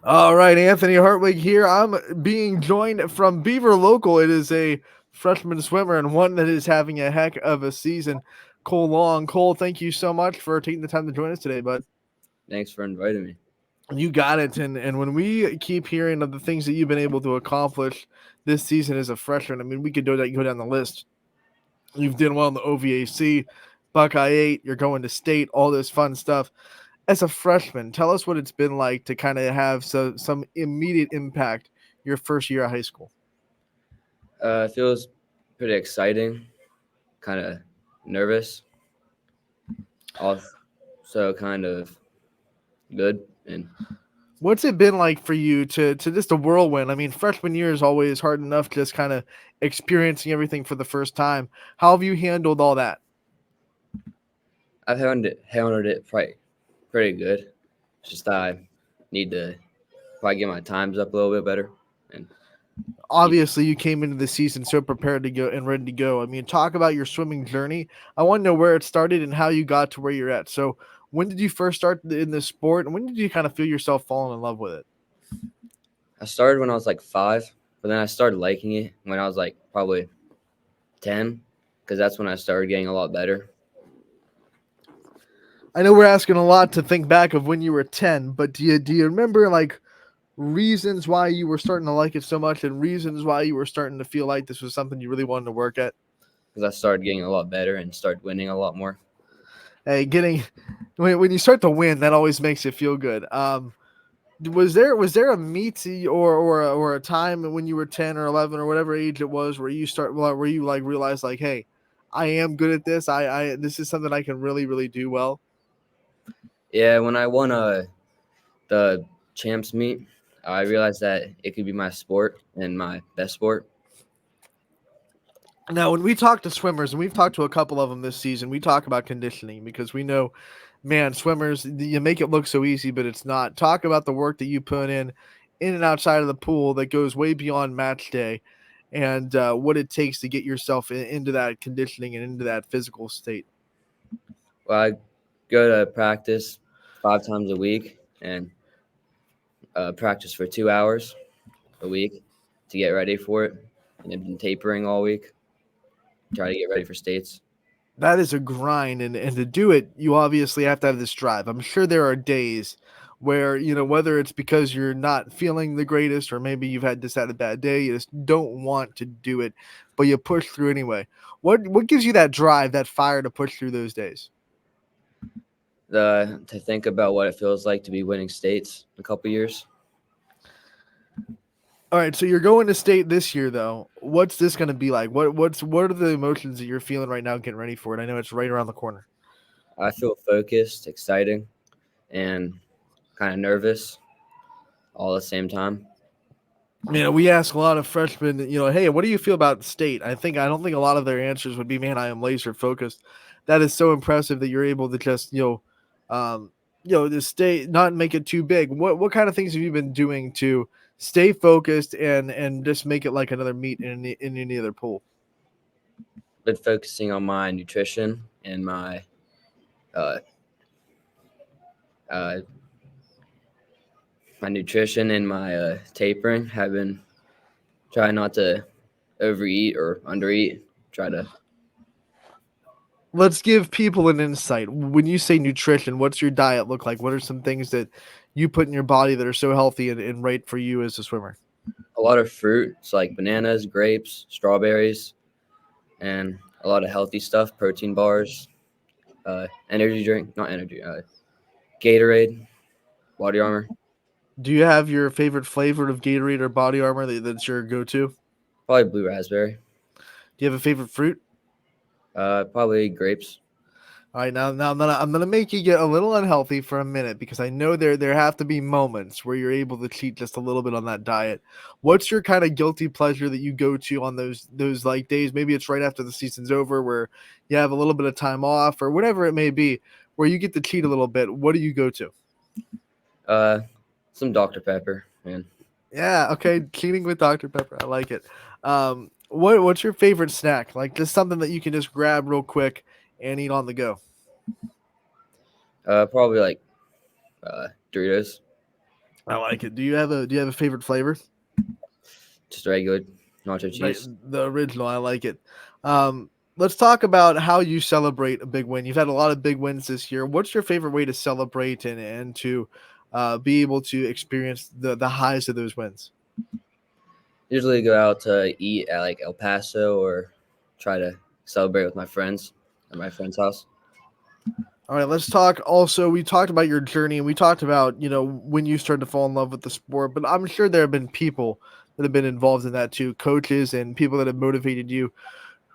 All right, Anthony Hartwig here. I'm being joined from Beaver Local. It is a freshman swimmer and one that is having a heck of a season. Cole Long. Cole, thank you so much for taking the time to join us today, bud. Thanks for inviting me. You got it. And when we keep hearing of the things that you've been able to accomplish this season as a freshman, I mean, we could go down the list. You've done well in the OVAC, Buckeye 8, you're going to state, all this fun stuff. As a freshman, tell us what it's been like to kind of have some immediate impact your first year of high school. It feels pretty exciting, kind of nervous, also kind of good. And What's it been like for you to just a whirlwind? I mean, freshman year is always hard enough, just kind of experiencing everything for the first time. How have you handled all that? I've handled it pretty good. It's just that I need to probably get my times up a little bit better. And keep, Obviously, you came into the season so prepared to go and ready to go. I mean, talk about your swimming journey. I want to know where it started and how you got to where you're at. So, when did you first start in this sport, and when did you kind of feel yourself falling in love with it? I started when I was like 5, but then I started liking it when I was like probably 10, because that's when I started getting a lot better. I know we're asking a lot to think back of when you were 10, but do you remember like reasons why you were starting to like it so much and reasons why you were starting to feel like this was something you really wanted to work at? Because I started getting a lot better and started winning a lot more. Hey, getting when you start to win, that always makes you feel good. Was there a meet or a time when you were 10 or 11 or whatever age it was where you like realized like, hey, I am good at this. I this is something I can really do well. Yeah, when I won the champs meet, I realized that it could be my sport and my best sport. Now, when we talk to swimmers, and we've talked to a couple of them this season, we talk about conditioning because we know, man, swimmers, you make it look so easy, but it's not. Talk about the work that you put in and outside of the pool that goes way beyond match day, and what it takes to get yourself into that conditioning and into that physical state. Well, I go to practice 5 times a week and practice for 2 hours a week to get ready for it. And I've been tapering all week, try to get ready for states. That is a grind, and to do it, you obviously have to have this drive. I'm sure there are days where, whether it's because you're not feeling the greatest or maybe you've had a bad day, you just don't want to do it, but you push through anyway. What gives you that drive, that fire to push through those days? To think about what it feels like to be winning states in a couple years. All right, so you're going to state this year though. What's this going to be like? What are the emotions that you're feeling right now getting ready for it? I know it's right around the corner. I feel focused, exciting, and kind of nervous all at the same time. We ask a lot of freshmen, hey, what do you feel about state? I don't think a lot of their answers would be, man, I am laser focused. That is so impressive that you're able to just, just stay, not make it too big. What kind of things have you been doing to stay focused and just make it like another meet in any other pool? Been focusing on my nutrition and uh, uh, my tapering. Have been trying not to overeat or undereat. Try to Let's give people an insight. When you say nutrition, what's your diet look like? What are some things that you put in your body that are so healthy and right for you as a swimmer? a lot of fruits like bananas, grapes, strawberries, and a lot of healthy stuff, protein bars, energy drink, not energy, Gatorade, body armor, Do you have your favorite flavor of Gatorade or Body Armor that's your go-to? Do probably blue raspberry, you have a favorite fruit? probably grapes. All right, now I'm gonna make you get a little unhealthy for a minute because I know there have to be moments where you're able to cheat just a little bit on that diet. What's your kind of guilty pleasure that you go to on those like days? Maybe it's right after the season's over where you have a little bit of time off or whatever it may be, where you get to cheat a little bit. What do you go to? Uh, some Dr Pepper, man. Yeah, okay, cheating with Dr. Pepper. I like it. What's your favorite snack? Like just something that you can just grab real quick and eat on the go. Probably like Doritos. I like it. Do you have a favorite flavor? Just regular nacho Right, cheese. the original. I like it. Let's talk about how you celebrate a big win. You've had a lot of big wins this year. What's your favorite way to celebrate and to be able to experience the highs of those wins? Usually go out to eat at like El Paso or try to celebrate with my friends at my friend's house. All right, let's talk. Also, we talked about your journey, and we talked about when you started to fall in love with the sport. But I'm sure there have been people that have been involved in that too, coaches and people that have motivated you.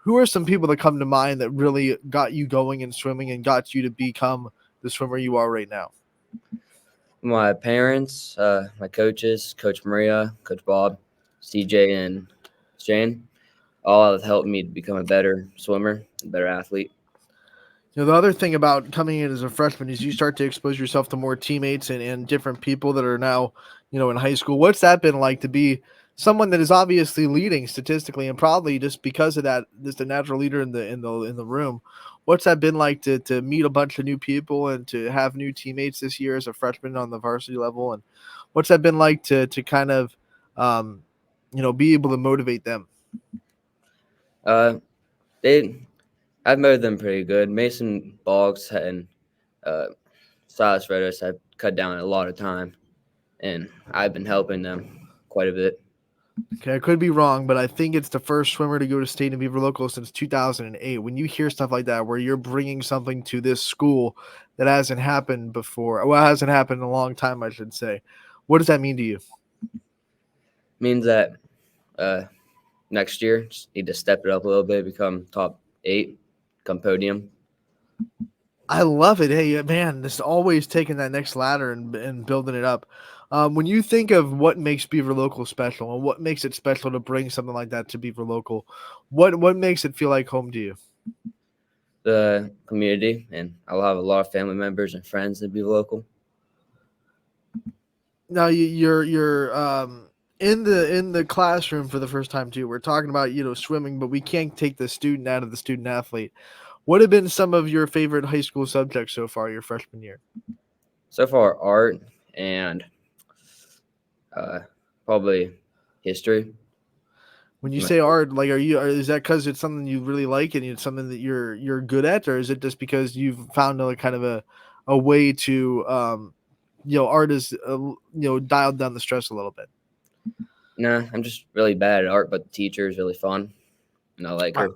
Who are some people that come to mind that really got you going in swimming and got you to become the swimmer you are right now? My parents, my coaches, Coach Maria, Coach Bob, CJ, and Shane, all have helped me to become a better swimmer, a better athlete. The other thing about coming in as a freshman is you start to expose yourself to more teammates and different people that are now, in high school. What's that been like to be someone that is obviously leading statistically and probably just because of that, just a natural leader in the room? What's that been like to meet a bunch of new people and to have new teammates this year as a freshman on the varsity level? And what's that been like to kind of, um, be able to motivate them? Uh, they, I've mowed them pretty good. Mason Boggs and uh, Silas Redis have cut down a lot of time, and I've been helping them quite a bit. Okay, I could be wrong, but I think it's the first swimmer to go to state and Beaver Local since 2008. When you hear stuff like that, where you're bringing something to this school that hasn't happened before, well, it hasn't happened in a long time, I should say. What does that mean to you? Means that uh, next year just need to step it up a little bit, become top 8, come podium. I love it. Hey, man, just always taking that next ladder and building it up. When you think of what makes Beaver Local special and what makes it special to bring something like that to Beaver Local, what makes it feel like home to you? The community, and I'll have a lot of family members and friends that be local. Now you're in the classroom for the first time too. We're talking about swimming, but we can't take the student out of the student athlete. What have been some of your favorite high school subjects so far your freshman year? So far, art and uh, probably history. When you My say art, like is that because it's something you really like and it's something that you're good at, or is it just because you've found a kind of a way to art is dialed down the stress a little bit? Nah, I'm just really bad at art, but the teacher is really fun, and I like I, her.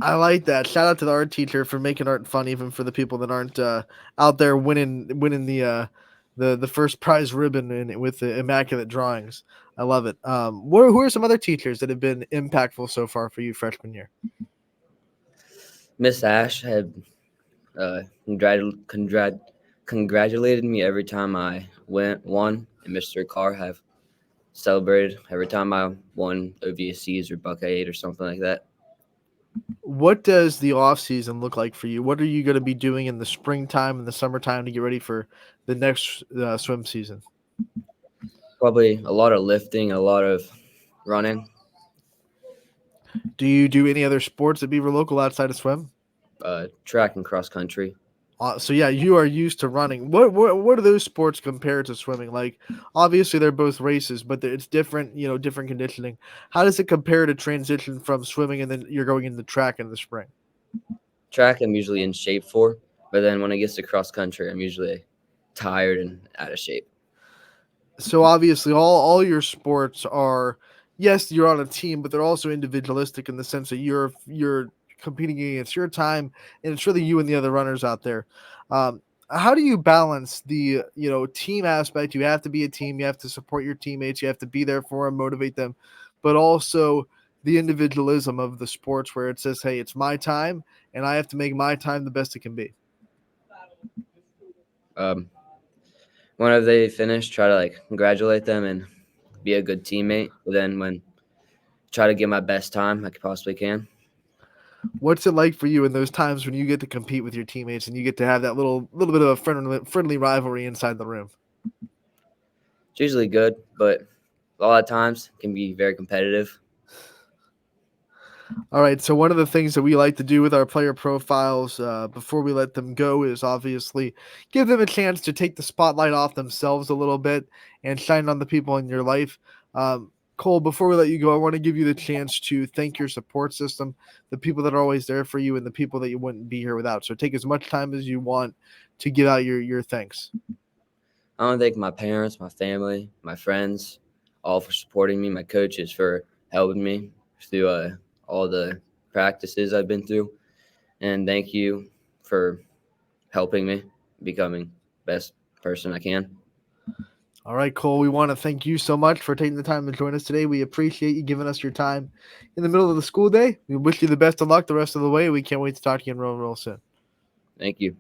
I like that. Shout out to the art teacher for making art fun, even for the people that aren't out there winning the first prize ribbon with the immaculate drawings. I love it. Who are some other teachers that have been impactful so far for you freshman year? Miss Ash had uh, congratulated me every time I won, and Mr. Carr have celebrated every time I won OVSCs or Buckeye 8 or something like that. What does the off season look like for you? What are you going to be doing in the springtime and the summertime to get ready for the next swim season? Probably a lot of lifting, a lot of running, Do you do any other sports at Beaver Local outside of swim? track and cross country. So yeah, you are used to running. What are those sports compared to swimming? Like, obviously they're both races, but it's different. Different conditioning. How does it compare to transition from swimming and then you're going into track in the spring? Track, I'm usually in shape for, but then when it gets to cross country, I'm usually tired and out of shape. So obviously all your sports are, yes, you're on a team, but they're also individualistic in the sense that you're competing against your time, and it's really you and the other runners out there. How do you balance the team aspect? You have to be a team, you have to support your teammates, you have to be there for them, motivate them, but also the individualism of the sports where it says, hey, it's my time and I have to make my time the best it can be. Um, Whenever they finish, try to like congratulate them and be a good teammate. But then when try to get my best time I possibly can. What's it like for you in those times when you get to compete with your teammates and you get to have that little bit of a friendly rivalry inside the room? It's usually good, but a lot of times it can be very competitive. All right. So one of the things that we like to do with our player profiles before we let them go is obviously give them a chance to take the spotlight off themselves a little bit and shine on the people in your life. Cole, before we let you go, I want to give you the chance to thank your support system, the people that are always there for you, and the people that you wouldn't be here without. So take as much time as you want to give out your thanks. I want to thank my parents, my family, my friends, all for supporting me, my coaches for helping me through all the practices I've been through. And thank you for helping me becoming best person I can. All right, Cole, we want to thank you so much for taking the time to join us today. We appreciate you giving us your time in the middle of the school day. We wish you the best of luck the rest of the way. We can't wait to talk to you real soon. Thank you.